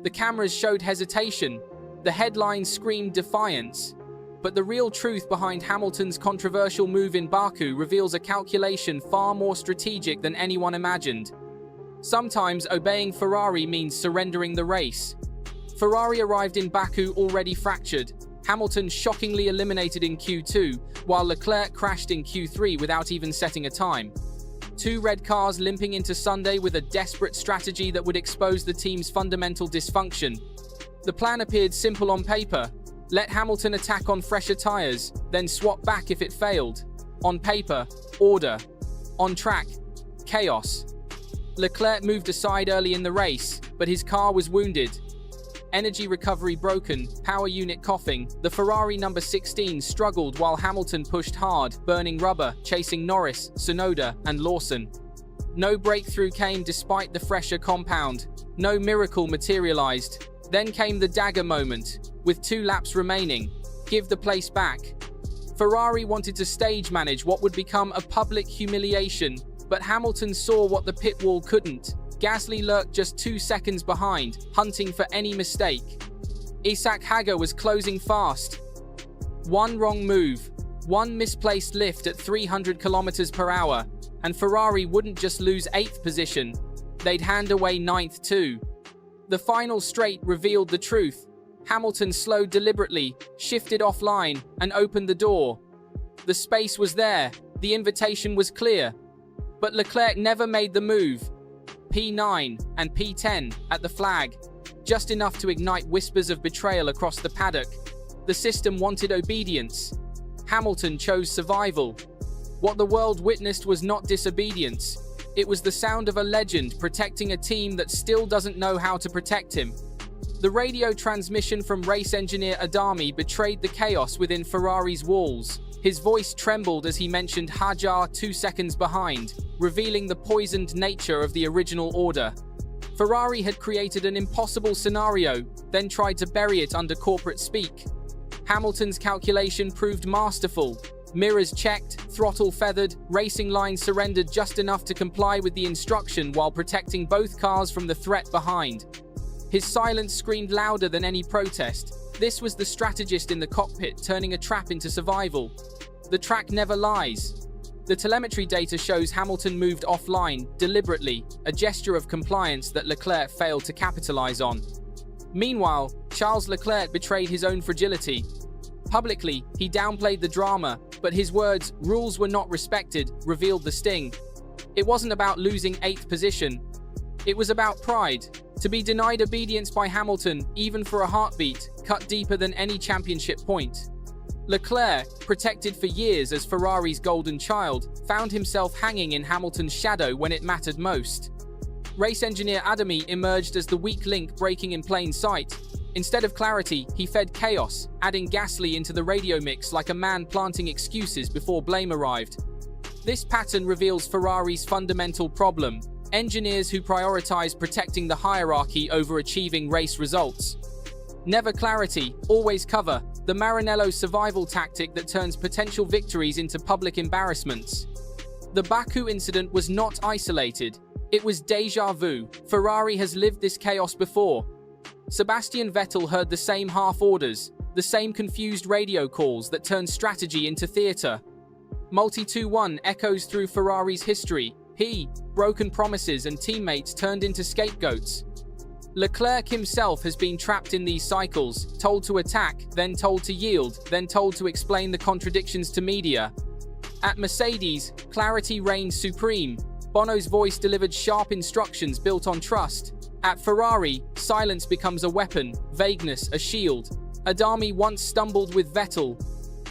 The cameras showed hesitation. The headlines screamed defiance. But the real truth behind Hamilton's controversial move in Baku reveals a calculation far more strategic than anyone imagined. Sometimes obeying Ferrari means surrendering the race. Ferrari arrived in Baku already fractured. Hamilton shockingly eliminated in Q2, while Leclerc crashed in Q3 without even setting a time. Two red cars limping into Sunday with a desperate strategy that would expose the team's fundamental dysfunction. The plan appeared simple on paper. Let Hamilton attack on fresher tyres, then swap back if it failed. On paper, order. On track, chaos. Leclerc moved aside early in the race, but his car was wounded. Energy recovery broken, power unit coughing. The Ferrari number 16 struggled while Hamilton pushed hard, burning rubber, chasing Norris, Tsunoda, and Lawson. No breakthrough came despite the fresher compound. No miracle materialized. Then came the dagger moment. With 2 laps remaining, give the place back. Ferrari wanted to stage manage what would become a public humiliation, but Hamilton saw what the pit wall couldn't. Gasly lurked just 2 seconds behind, hunting for any mistake. Isaac Hager was closing fast. One wrong move, one misplaced lift at 300 km per hour, and Ferrari wouldn't just lose 8th position, they'd hand away 9th too. The final straight revealed the truth. Hamilton slowed deliberately, shifted offline, and opened the door. The space was there, the invitation was clear. But Leclerc never made the move. P9 and P10 at the flag, just enough to ignite whispers of betrayal across the paddock. The system wanted obedience. Hamilton chose survival. What the world witnessed was not disobedience. It was the sound of a legend protecting a team that still doesn't know how to protect him. The radio transmission from race engineer Adami betrayed the chaos within Ferrari's walls. His voice trembled as he mentioned Hajar 2 seconds behind, revealing the poisoned nature of the original order. Ferrari had created an impossible scenario, then tried to bury it under corporate speak. Hamilton's calculation proved masterful. Mirrors checked, throttle feathered, racing lines surrendered just enough to comply with the instruction while protecting both cars from the threat behind. His silence screamed louder than any protest. This was the strategist in the cockpit turning a trap into survival. The track never lies. The telemetry data shows Hamilton moved offline, deliberately, a gesture of compliance that Leclerc failed to capitalize on. Meanwhile, Charles Leclerc betrayed his own fragility. Publicly, he downplayed the drama, but his words, "rules were not respected," revealed the sting. It wasn't about losing 8th position. It was about pride. To be denied obedience by Hamilton, even for a heartbeat, cut deeper than any championship point. Leclerc, protected for years as Ferrari's golden child, found himself hanging in Hamilton's shadow when it mattered most. Race engineer Adami emerged as the weak link breaking in plain sight. Instead of clarity, he fed chaos, adding Gasly into the radio mix like a man planting excuses before blame arrived. This pattern reveals Ferrari's fundamental problem: engineers who prioritize protecting the hierarchy over achieving race results. Never clarity, always cover, the Maranello survival tactic that turns potential victories into public embarrassments. The Baku incident was not isolated. It was déjà vu. Ferrari has lived this chaos before. Sebastian Vettel heard the same half orders, the same confused radio calls that turned strategy into theatre. Multi-2-1 echoes through Ferrari's history. Broken promises and teammates turned into scapegoats. Leclerc himself has been trapped in these cycles, told to attack, then told to yield, then told to explain the contradictions to media. At Mercedes, clarity reigned supreme. Bono's voice delivered sharp instructions built on trust. At Ferrari, silence becomes a weapon, vagueness a shield. Adami once stumbled with Vettel.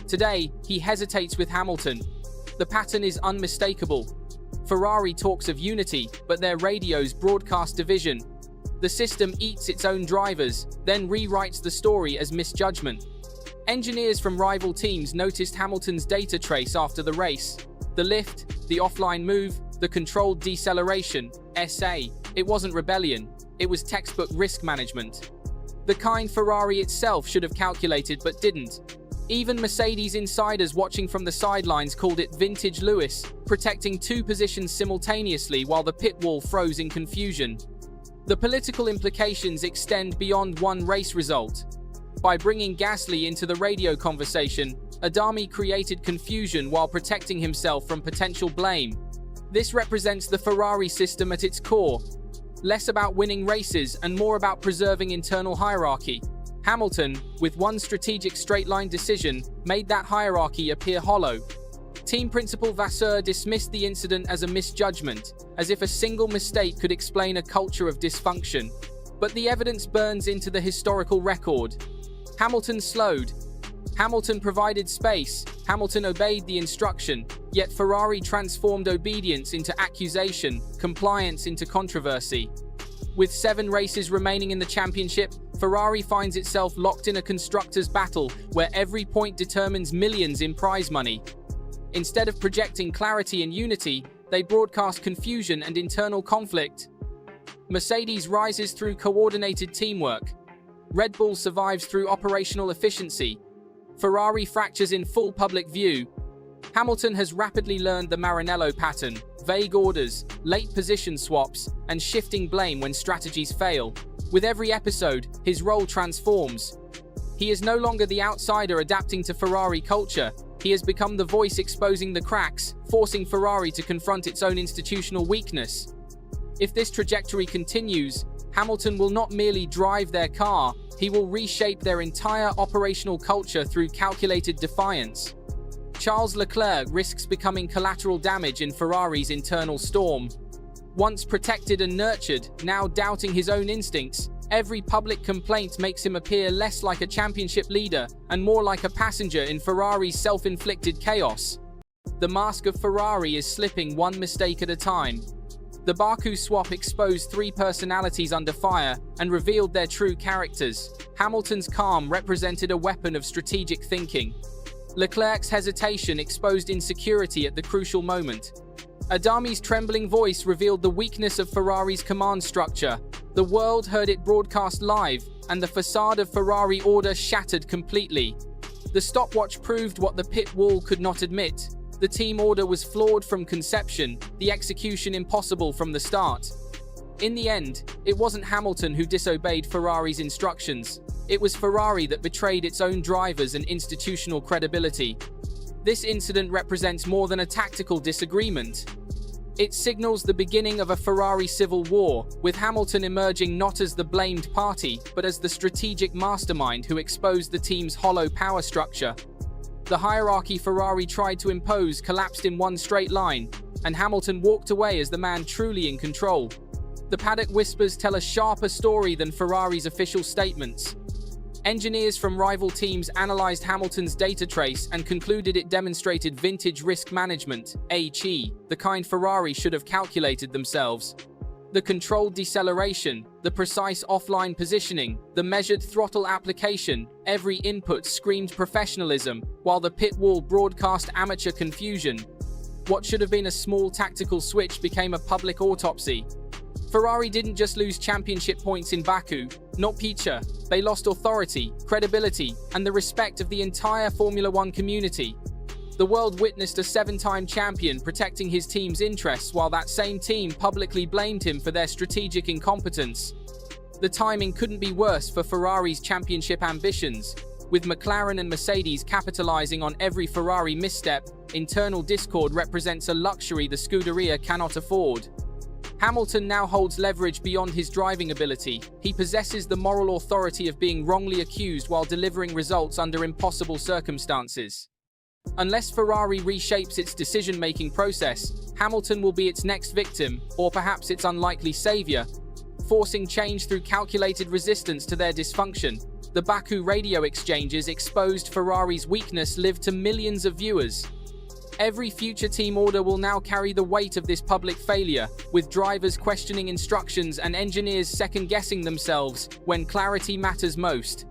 Today, he hesitates with Hamilton. The pattern is unmistakable. Ferrari talks of unity, but their radios broadcast division. The system eats its own drivers, then rewrites the story as misjudgment. Engineers from rival teams noticed Hamilton's data trace after the race. The lift, the offline move, the controlled deceleration, SA. It wasn't rebellion, it was textbook risk management. The kind Ferrari itself should have calculated but didn't. Even Mercedes insiders watching from the sidelines called it vintage Lewis, protecting 2 positions simultaneously while the pit wall froze in confusion. The political implications extend beyond one race result. By bringing Gasly into the radio conversation, Adami created confusion while protecting himself from potential blame. This represents the Ferrari system at its core, less about winning races and more about preserving internal hierarchy. Hamilton, with one strategic straight-line decision, made that hierarchy appear hollow. Team principal Vasseur dismissed the incident as a misjudgment, as if a single mistake could explain a culture of dysfunction. But the evidence burns into the historical record. Hamilton slowed. Hamilton provided space. Hamilton obeyed the instruction. Yet Ferrari transformed obedience into accusation, compliance into controversy. With 7 races remaining in the championship, Ferrari finds itself locked in a constructors' battle where every point determines millions in prize money. Instead of projecting clarity and unity, they broadcast confusion and internal conflict. Mercedes rises through coordinated teamwork. Red Bull survives through operational efficiency. Ferrari fractures in full public view. Hamilton has rapidly learned the Maranello pattern: vague orders, late position swaps, and shifting blame when strategies fail. With every episode, his role transforms. He is no longer the outsider adapting to Ferrari culture. He has become the voice exposing the cracks, forcing Ferrari to confront its own institutional weakness. If this trajectory continues, Hamilton will not merely drive their car, he will reshape their entire operational culture through calculated defiance. Charles Leclerc risks becoming collateral damage in Ferrari's internal storm. Once protected and nurtured, now doubting his own instincts, every public complaint makes him appear less like a championship leader and more like a passenger in Ferrari's self-inflicted chaos. The mask of Ferrari is slipping one mistake at a time. The Baku swap exposed 3 personalities under fire and revealed their true characters. Hamilton's calm represented a weapon of strategic thinking. Leclerc's hesitation exposed insecurity at the crucial moment. Adami's trembling voice revealed the weakness of Ferrari's command structure. The world heard it broadcast live, and the facade of Ferrari order shattered completely. The stopwatch proved what the pit wall could not admit. The team order was flawed from conception, the execution impossible from the start. In the end, it wasn't Hamilton who disobeyed Ferrari's instructions. It was Ferrari that betrayed its own drivers and institutional credibility. This incident represents more than a tactical disagreement. It signals the beginning of a Ferrari civil war, with Hamilton emerging not as the blamed party, but as the strategic mastermind who exposed the team's hollow power structure. The hierarchy Ferrari tried to impose collapsed in one straight line, and Hamilton walked away as the man truly in control. The paddock whispers tell a sharper story than Ferrari's official statements. Engineers from rival teams analyzed Hamilton's data trace and concluded it demonstrated vintage risk management, HE, the kind Ferrari should have calculated themselves. The controlled deceleration, the precise offline positioning, the measured throttle application, every input screamed professionalism, while the pit wall broadcast amateur confusion. What should have been a small tactical switch became a public autopsy. Ferrari didn't just lose championship points in Baku, not Picha. They lost authority, credibility, and the respect of the entire Formula One community. The world witnessed a 7-time champion protecting his team's interests while that same team publicly blamed him for their strategic incompetence. The timing couldn't be worse for Ferrari's championship ambitions. With McLaren and Mercedes capitalizing on every Ferrari misstep, internal discord represents a luxury the Scuderia cannot afford. Hamilton now holds leverage beyond his driving ability. He possesses the moral authority of being wrongly accused while delivering results under impossible circumstances. Unless Ferrari reshapes its decision-making process, Hamilton will be its next victim, or perhaps its unlikely savior, forcing change through calculated resistance to their dysfunction. The Baku radio exchanges exposed Ferrari's weakness lived to millions of viewers. Every future team order will now carry the weight of this public failure, with drivers questioning instructions and engineers second-guessing themselves when clarity matters most.